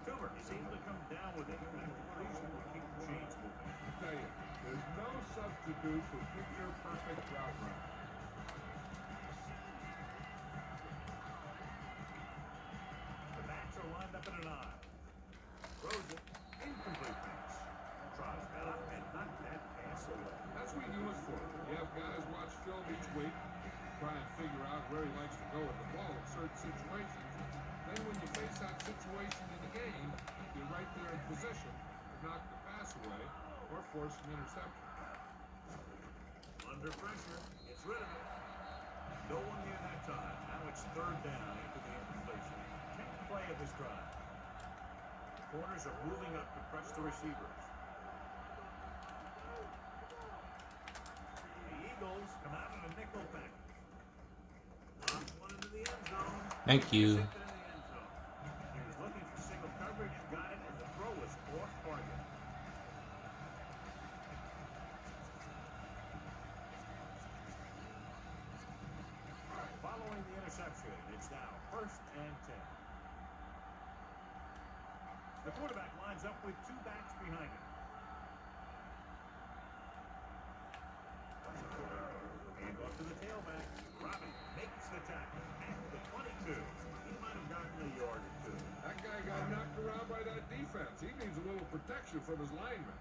Toomer is able to come down with it and reasonably keep the chains moving. I tell you, there's no substitute for picture-perfect route running. The backs are lined up in an eye. Throws it. Incomplete pass. Tries that up and knocked that pass away. That's what you look for. You have guys watch film each week, try and figure out where he likes to go with the ball in certain situations. Then when you face that situation in the game, you're right there in position to knock the pass away or force an interception. Under pressure, gets rid of it. No one near that time. Now it's third down after the incompletion. 10th play of this drive. The corners are moving up to press the receivers. Eagles come out in a nickel pack. Drops one into the end zone. Thank you. Intercepted in the end zone. He was looking for single coverage, got it, and the throw was off target. Following the interception, it's now 1st and 10. The quarterback lines up with 2 backs behind him. And off to the tailback. Robbie makes the tackle at the 22. He might have gotten a yard or 2. That guy got knocked around by that defense. He needs a little protection from his linemen.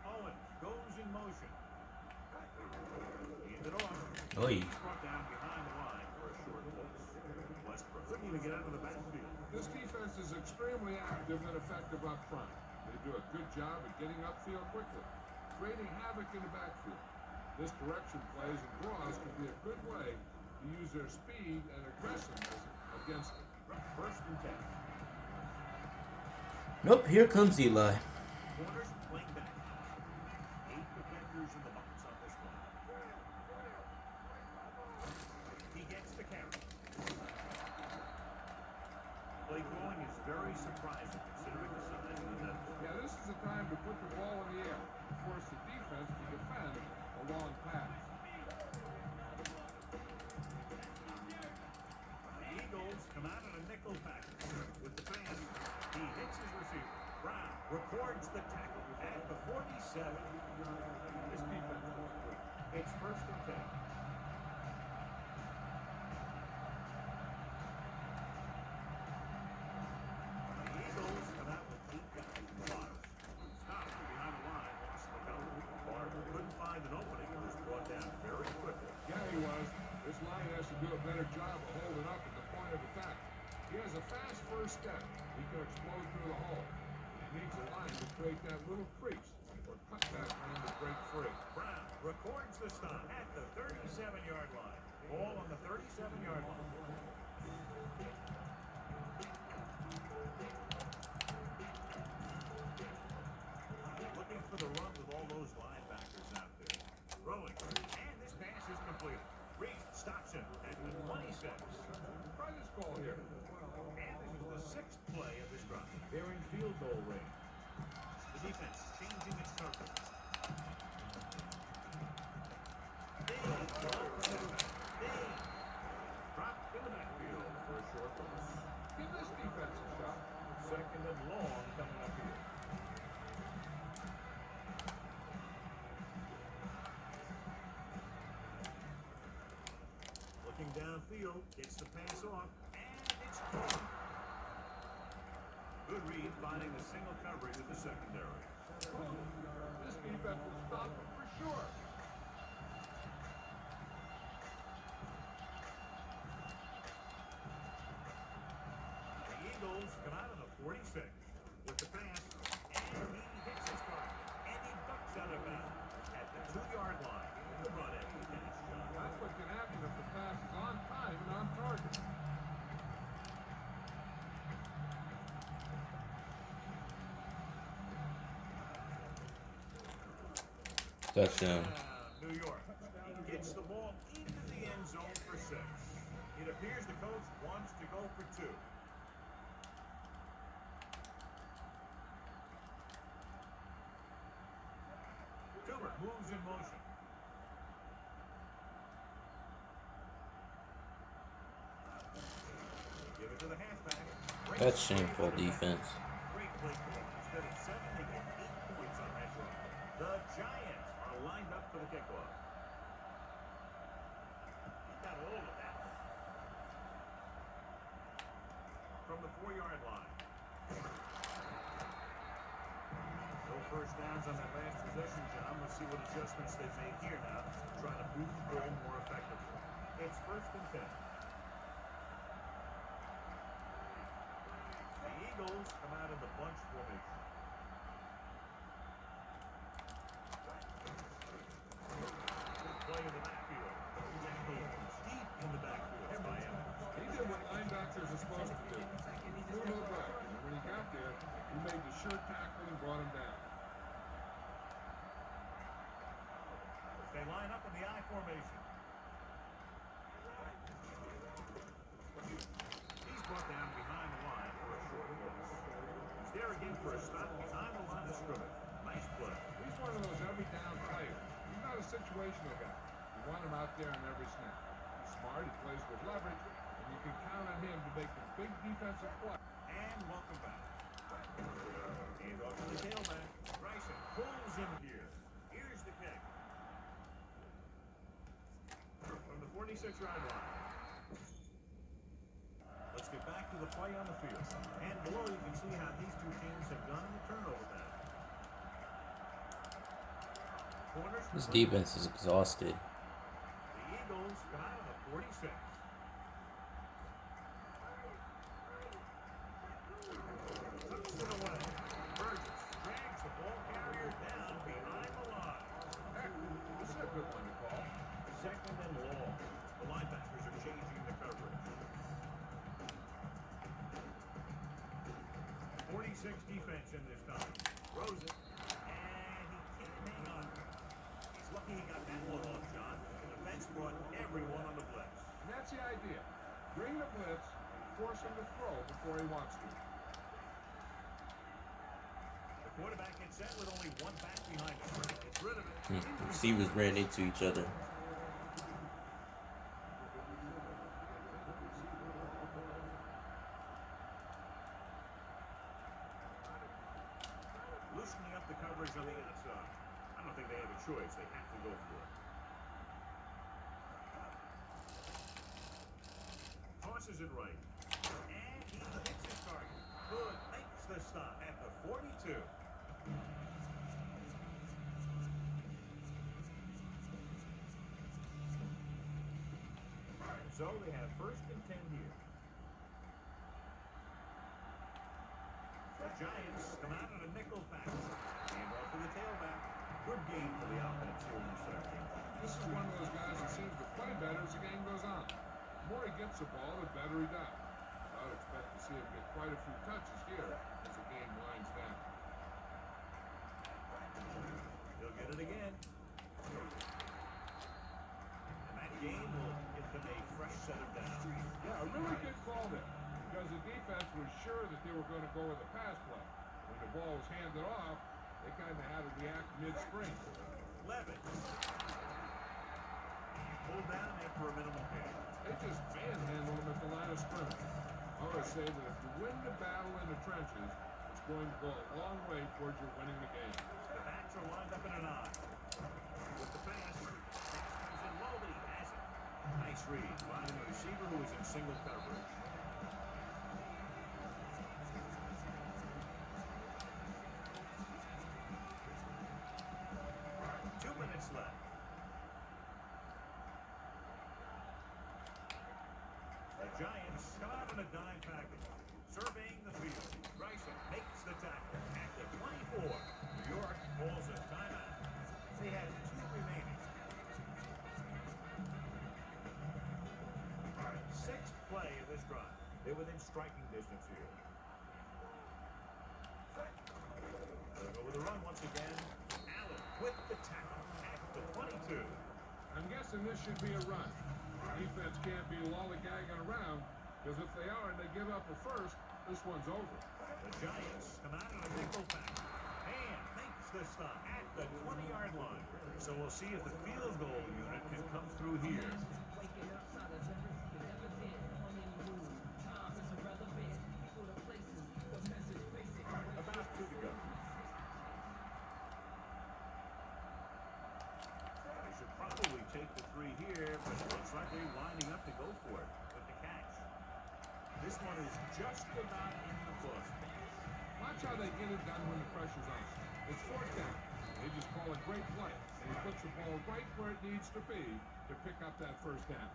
Owens goes in motion. Hand it off. Oy. He's brought down behind the line for a short loss. Westbrook couldn't even get out of the backfield. This defense is extremely active and effective up front. They do a good job at getting upfield quickly, creating havoc in the backfield. This direction plays and draws can be a good way to use their speed and aggressiveness against them. 1st and 10. Nope, here comes Eli. Corners playing back. 8 defenders in the box on this one. He gets the carry. Play calling is very surprising considering the size of the net. Yeah, this is the time to put the ball in the air, force the defense to defend a long pass. The Eagles come out in a nickel package. With the pass, he hits his receiver. Brown records the tackle at the 47. This defense is good. It's 1st and 10. The Eagles come out with 8 guys in the box. Stopped behind the line, lost the cover. Barber couldn't find an opening and was brought down very quickly. Yeah, he was. This line has to do a better job of holding up at the point of attack. He has a fast first step. He can explode through the hole. He needs a line to create that little crease or cut that man to break free. Brown records the stop at the 37-yard line. Ball on the 37-yard line. Looking for the run with all those linebackers out there. Throwing. And this pass is completed. Reed stops him at the 26. Try this call here. And this is the 6th play of this drive. They're in field goal range. The defense changing its coverage. Dropped in the backfield for a short loss. Give this defense a shot. 2nd and long coming up here. Looking downfield, gets the pass off, and it's caught. Good read, finding the single coverage of the secondary. This defense will stop him for sure. The Eagles come out of the 46 with the pass, and he hits his target, and he ducks out of bounds at the 2-yard line. The run after the catch, John. That's what can happen if the pass is on time and on target. Touchdown. New York. He gets the ball into the end zone for 6. It appears the coach wants to go for 2. Toomer moves in motion. Give it to the halfback. That's shameful defense. Great play call. Instead of 7, they get 8 points on that drive. The Giants are lined up for the kickoff. He got hold of that one. From the 4-yard line. No first downs on that last possession, John. Let's see what adjustments they make here now. Trying to move the ball more effectively. It's 1st and 10. The Eagles come out in the bunch formation. Good play in the backfield. Deep in the backfield by Owens. He did what linebackers are supposed to do. Threw to the back. sure tackle and brought him down. They line up in the I formation. He's brought down behind the line for a short loss. He's there again for a stop behind the line of scrimmage. Nice play. He's one of those every down players. He's not a situational guy. You want him out there on every snap. He's smart, he plays with leverage, and you can count on him to make the big defensive play. And welcome back. And off to the tailback. Bryson pulls him here. Here's the kick. From the 46-yard line. Let's get back to the play on the field. And below you can see how these two teams have done in the turnover battle. This defense is exhausted. The Eagles come out of the 46. Tucks it away. Burgess drags the ball carrier down behind the line. Heck, this is a good one to call. Second and long. The linebackers are changing the coverage. 46 defense in this time. Throws it. And he can't hang on. He's lucky he got that one off, John. The defense brought everyone on the blitz. And that's the idea. Bring the blitz and force him to throw before he wants to. The quarterback gets set with only one back behind him. Gets rid of it. The receivers ran into each other. Loosening up the coverage on the outside. I don't think they have a choice. They have to go for it. Tosses it right. And he hits his target. Good. Makes the stop at the 42. So they have first and 10 here. The Giants come out on a nickel package. Hand off to the tailback. Good game for the offense here in the second. This is one of those guys that seems to play better as the game goes on. The more he gets the ball, the better he does. I would expect to see him get quite a few touches here as the game winds down. He'll get it again. And that game will give them a fresh set of downs. Yeah, a really good call there, because the defense was sure that they were going to go with a pass play. When the ball was handed off, they kind of had to react mid-spring. Levin. Pulled down after a minimal gain. They just manhandled him at the line of scrimmage. I always say that if you win the battle in the trenches, it's going to go a long way towards your winning the game. The backs are lined up in an eye. With the pass comes in low, but he has it. Nice read, finding the receiver who is in single coverage. Left. The Giants come out in a dime package, surveying the field. Bryson makes the tackle at the 24. New York calls a timeout. They had 2 remaining. 6th play of this drive. They're within striking distance here. They'll go with the run once again. Allen with the tackle. 22. I'm guessing this should be a run. Defense can't be lollygagging around, because if they are and they give up a first, this one's over. The Giants come out in a nickel pack. And makes the stop at the 20-yard line. So we'll see if the field goal unit can come through here. About 2 to go. Probably take the 3 here, but it looks like they're lining up to go for it with the catch. This one is just about in the book. Watch how they get it done when the pressure's on. It's 4th down. They just call a great play, and he puts the ball right where it needs to be to pick up that first down.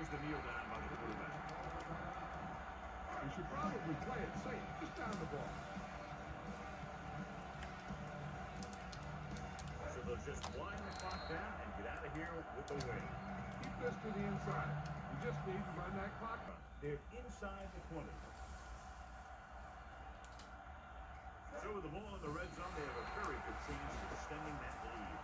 The kneel down by the quarterback. You should probably play it safe. Just down the ball. just wind the clock down and get out of here with the win. Keep this to the inside. You just need to run that clock up. They're inside the 20. So with the ball in the red zone, they have a very good chance of extending that lead.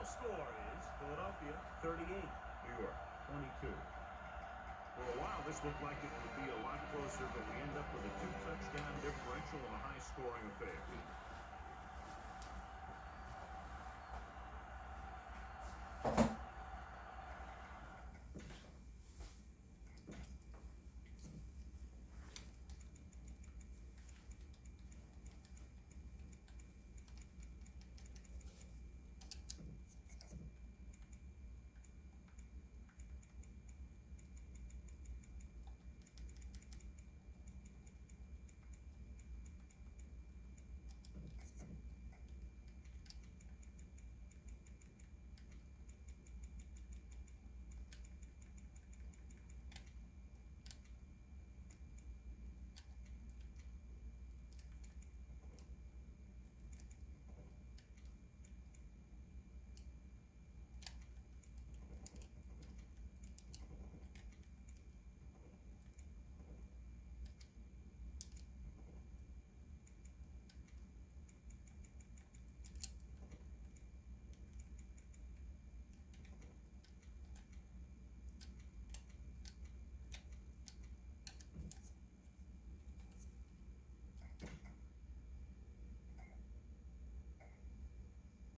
Score is Philadelphia 38, New York 22. For a while, this looked like it would be a lot closer, but we end up with a 2-touchdown differential in a high-scoring affair.